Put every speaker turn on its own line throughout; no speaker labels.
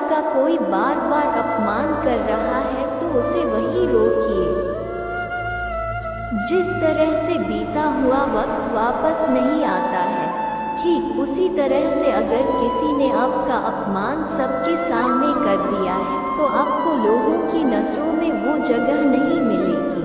आपका कोई बार बार अपमान कर रहा है तो उसे वहीं रोकिए। जिस तरह से बीता हुआ वक्त वापस नहीं आता है, ठीक उसी तरह से अगर किसी ने आपका अपमान सबके सामने कर दिया है तो आपको लोगों की नज़रों में वो जगह नहीं मिलेगी।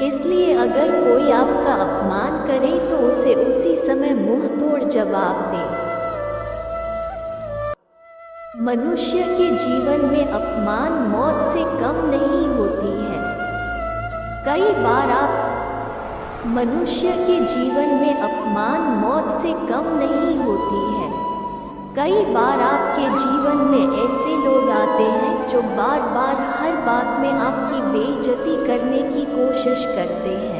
इसलिए अगर कोई आपका अपमान करे तो उसे उसी समय मुंह तोड़ जवाब दें। मनुष्य के जीवन में अपमान मौत से कम नहीं होती है। कई बार मनुष्य के जीवन में अपमान मौत से कम नहीं होती है। कई बार आपके जीवन में ऐसे लोग आते हैं जो बार बार हर बात में आपकी बेइज्जती करने की कोशिश करते हैं।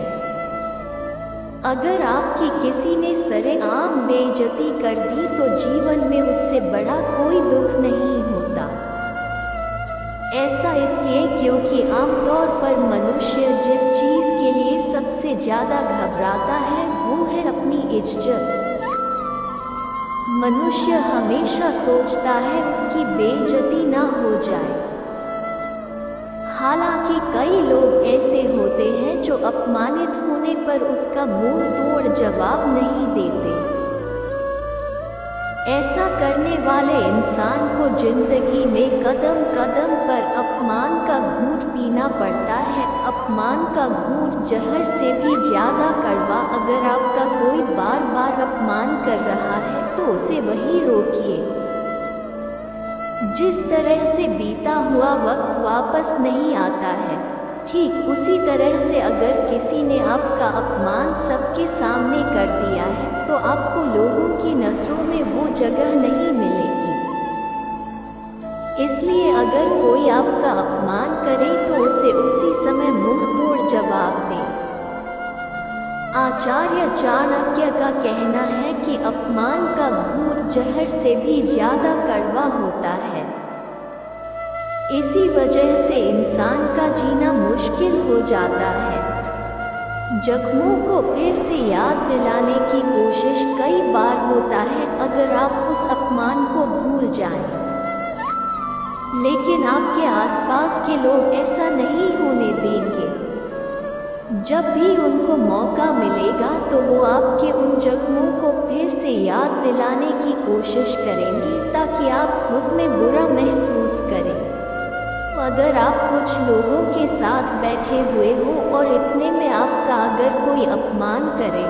अगर आपकी किसी ने सरेआम बेइज्जती कर दी तो जीवन में उससे बड़ा कोई दुख नहीं होता। ऐसा इसलिए क्योंकि आमतौर पर मनुष्य जिस चीज़ के लिए सबसे ज़्यादा घबराता है वो है अपनी इज्जत। मनुष्य हमेशा सोचता है उसकी बेइज्जती ना हो जाए। हालांकि कई लोग ऐसे होते हैं जो अपमानित होने पर उसका मुंह तोड़ जवाब नहीं देते। ऐसा करने वाले इंसान को जिंदगी में कदम कदम पर अपमान का घूंट पीना पड़ता है। अपमान का घूंट जहर से भी ज़्यादा कड़वा। अगर आपका कोई बार बार अपमान कर रहा है तो उसे वहीं रोकिए। जिस तरह से बीता हुआ वक्त वापस नहीं आता है, ठीक उसी तरह से अगर किसी ने आपका अपमान सबके सामने कर दिया है तो आपको लोगों की नज़रों में वो जगह नहीं मिलेगी। इसलिए अगर कोई आपका अपमान करे तो उसे उसी समय मुंह तोड़ जवाब दें। आचार्य चाणक्य का कहना है कि अपमान का घूंट जहर से भी ज़्यादा कड़वा होता है। इसी वजह से इंसान का जीना मुश्किल हो जाता है। जख्मों को फिर से याद दिलाने की कोशिश कई बार होता है अगर आप उस अपमान को भूल जाएं। लेकिन आपके आसपास के लोग ऐसा नहीं होने देंगे। जब भी उनको मौका मिलेगा तो वो आपके उन जख्मों को फिर से याद दिलाने की कोशिश करेंगे ताकि आप खुद में बुरा महसूस करें। अगर आप कुछ लोगों के साथ बैठे हुए हो और इतने में आपका अगर कोई अपमान करे,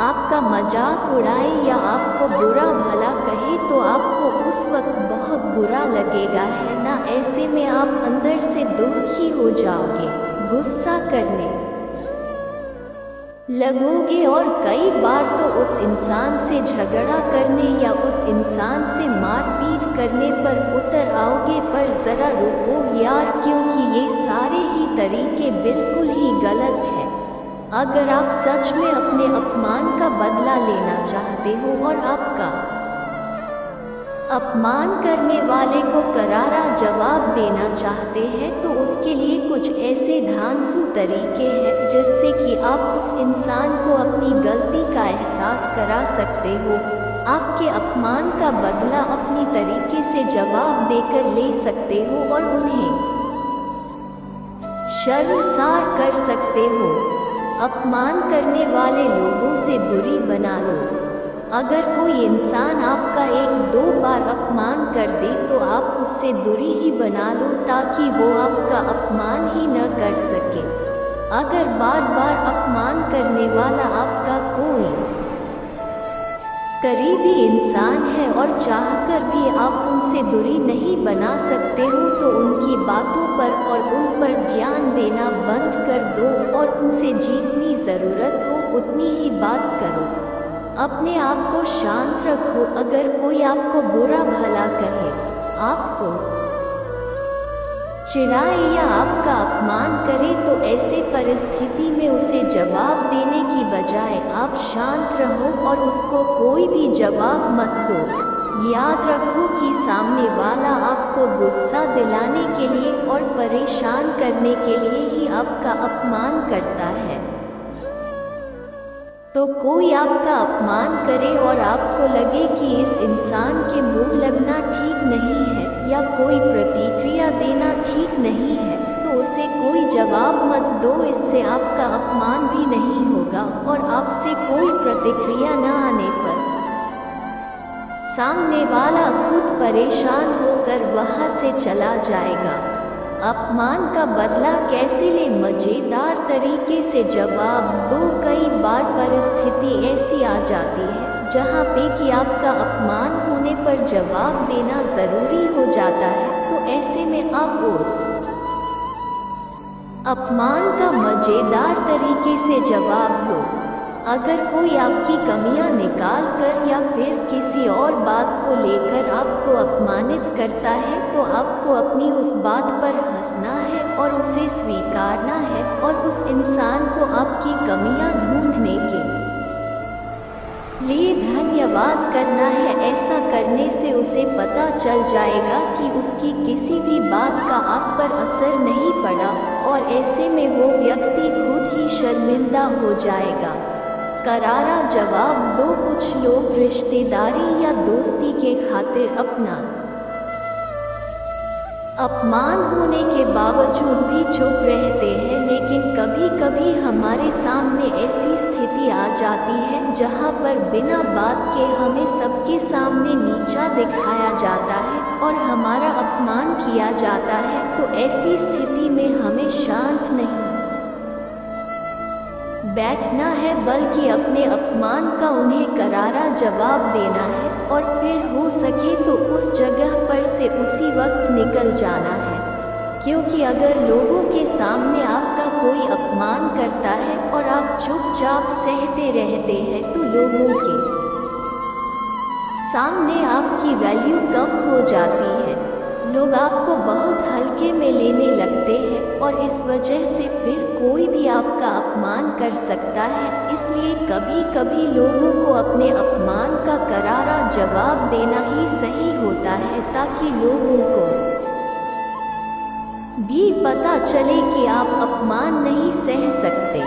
आपका मजाक उड़ाए या आपको बुरा भला कहे तो आपको उस वक्त बहुत बुरा लगेगा, है ना? ऐसे में आप अंदर से दुखी हो जाओगे, गुस्सा करने लगोगे और कई बार तो उस इंसान से झगड़ा करने या उस इंसान से मारपीट करने पर उतर आओगे। पर ज़रा रुको यार, क्योंकि ये सारे ही तरीके बिल्कुल ही गलत हैं। अगर आप सच में अपने अपमान का बदला लेना चाहते हो और आपका अपमान करने वाले को करारा जवाब देना चाहते हैं तो उसके लिए कुछ ऐसे धांसू तरीके हैं जिससे कि आप उस इंसान को अपनी गलती का एहसास करा सकते हो। आपके अपमान का बदला अपनी तरीके से जवाब देकर ले सकते हो और उन्हें शर्मसार कर सकते हो। अपमान करने वाले लोगों से दूरी बना लो। अगर कोई इंसान आपका एक दो बार अपमान कर दे तो आप उससे दूरी ही बना लो ताकि वो आपका अपमान ही न कर सके। अगर बार बार अपमान करने वाला आपका कोई करीबी इंसान है और चाहकर भी आप उनसे दूरी नहीं बना सकते हो तो उनकी बातों पर और उन पर ध्यान देना बंद कर दो और उनसे जितनी ज़रूरत हो उतनी ही बात करो। अपने आप को शांत रखो। अगर कोई आपको बुरा भला कहे, आपको चिढ़ाए या आपका अपमान करे तो ऐसे परिस्थिति में उसे जवाब देने की बजाय आप शांत रहो और उसको कोई भी जवाब मत दो। याद रखो कि सामने वाला आपको गुस्सा दिलाने के लिए और परेशान करने के लिए ही आपका अपमान करता है। तो कोई आपका अपमान करे और आपको लगे कि इस इंसान के मुंह लगना ठीक नहीं है या कोई प्रतिक्रिया देना ठीक नहीं है तो उसे कोई जवाब मत दो। इससे आपका अपमान भी नहीं होगा और आपसे कोई प्रतिक्रिया न आने पर सामने वाला खुद परेशान होकर वहां से चला जाएगा। अपमान का बदला कैसे ले? मजेदार तरीके से जवाब दो। कई बार परिस्थिति ऐसी आ जाती है जहाँ पे कि आपका अपमान होने पर जवाब देना ज़रूरी हो जाता है, तो ऐसे में आप उस अपमान का मजेदार तरीके से जवाब दो। अगर कोई आपकी कमियां निकाल कर या फिर किसी और बात को लेकर आपको अपमानित करता है तो आपको अपनी उस बात पर हंसना है और उसे स्वीकारना है और उस इंसान को आपकी कमियां ढूंढने के लिए धन्यवाद करना है। ऐसा करने से उसे पता चल जाएगा कि उसकी किसी भी बात का आप पर असर नहीं पड़ा और ऐसे में वो व्यक्ति खुद ही शर्मिंदा हो जाएगा। करारा जवाब दो। कुछ लोग रिश्तेदारी या दोस्ती के खातिर अपना अपमान होने के बावजूद भी चुप रहते हैं, लेकिन कभी कभी हमारे सामने ऐसी स्थिति आ जाती है जहां पर बिना बात के हमें सबके सामने नीचा दिखाया जाता है और हमारा अपमान किया जाता है। तो ऐसी स्थिति में हमें शांत नहीं बैठना है बल्कि अपने अपमान का उन्हें करारा जवाब देना है और फिर हो सके तो उस जगह पर से उसी वक्त निकल जाना है। क्योंकि अगर लोगों के सामने आपका कोई अपमान करता है और आप चुपचाप सहते रहते हैं तो लोगों के सामने आपकी वैल्यू कम हो जाती है। लोग आपको बहुत हल्के में लेने लगते हैं और इस वजह से फिर कोई भी आपका अपमान कर सकता है। इसलिए कभी कभी लोगों को अपने अपमान का करारा जवाब देना ही सही होता है ताकि लोगों को भी पता चले कि आप अपमान नहीं सह सकते।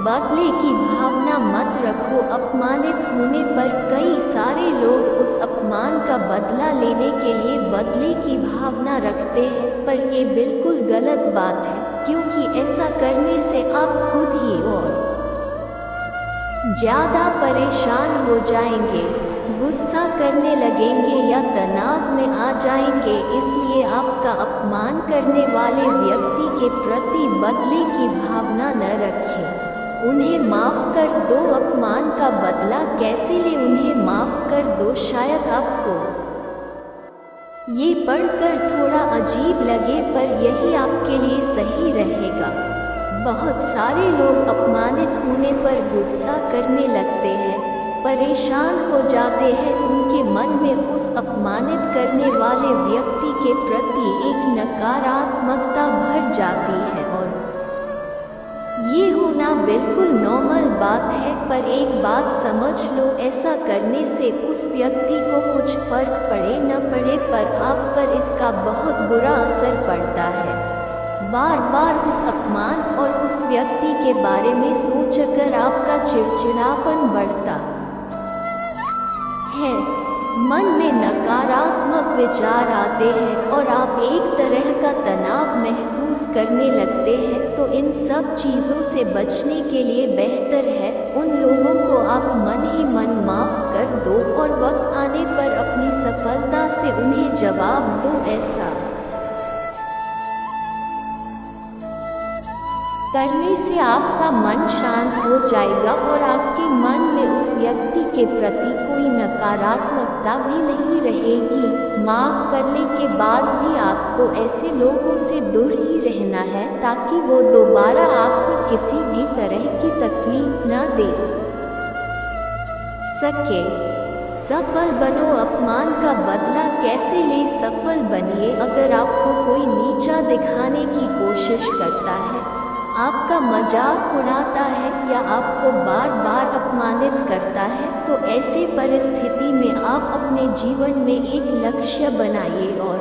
बदले की भावना मत रखो। अपमानित होने पर कई सारे लोग उस अपमान का बदला लेने के लिए बदले की भावना रखते हैं, पर ये बिल्कुल गलत बात है क्योंकि ऐसा करने से आप खुद ही और ज़्यादा परेशान हो जाएंगे, गुस्सा करने लगेंगे या तनाव में आ जाएंगे। इसलिए आपका अपमान करने वाले व्यक्ति के प्रति बदले की भावना न रखें। उन्हें माफ़ कर दो। अपमान का बदला कैसे ले? उन्हें माफ़ कर दो। शायद आपको ये पढ़कर थोड़ा अजीब लगे पर यही आपके लिए सही रहेगा। बहुत सारे लोग अपमानित होने पर गुस्सा करने लगते हैं, परेशान हो जाते हैं। उनके मन में उस अपमानित करने वाले व्यक्ति के प्रति एक नकारात्मकता भर जाती है और ये होना बिल्कुल नॉर्मल बात है। पर एक बात समझ लो, ऐसा करने से उस व्यक्ति को कुछ फर्क पड़े न पड़े पर आप पर इसका बहुत बुरा असर पड़ता है। बार बार उस अपमान और उस व्यक्ति के बारे में सोचकर आपका चिड़चिड़ापन बढ़ता है, मन में नकारात्मक विचार आते हैं और आप एक तरह का तनाव महसूस करने लगते हैं। तो इन सब चीज़ों से बचने के लिए बेहतर है उन लोगों को आप मन ही मन माफ़ कर दो और वक्त आने पर अपनी सफलता से उन्हें जवाब दो। ऐसा करने से आपका मन शांत हो जाएगा और आपके मन में उस व्यक्ति के प्रति कोई नकारात्मकता भी नहीं रहेगी। माफ़ करने के बाद भी आपको ऐसे लोगों से दूर ही रहना है ताकि वो दोबारा आपको किसी भी तरह की तकलीफ न दे सके। सफल बनो। अपमान का बदला कैसे ले? सफल बनिए। अगर आपको कोई नीचा दिखाने की कोशिश करता है, आपका मजाक उड़ाता है या आपको बार बार अपमानित करता है, तो ऐसी परिस्थिति में आप अपने जीवन में एक लक्ष्य बनाइए और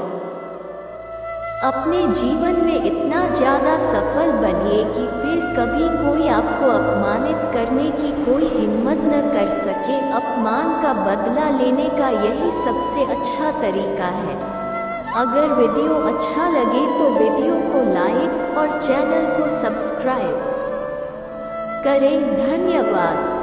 अपने जीवन में इतना ज़्यादा सफल बनिए कि फिर कभी कोई आपको अपमानित करने की कोई हिम्मत न कर सके। अपमान का बदला लेने का यही सबसे अच्छा तरीका है। अगर वीडियो अच्छा लगे तो वीडियो को लाइक और चैनल को सब्सक्राइब करें। धन्यवाद।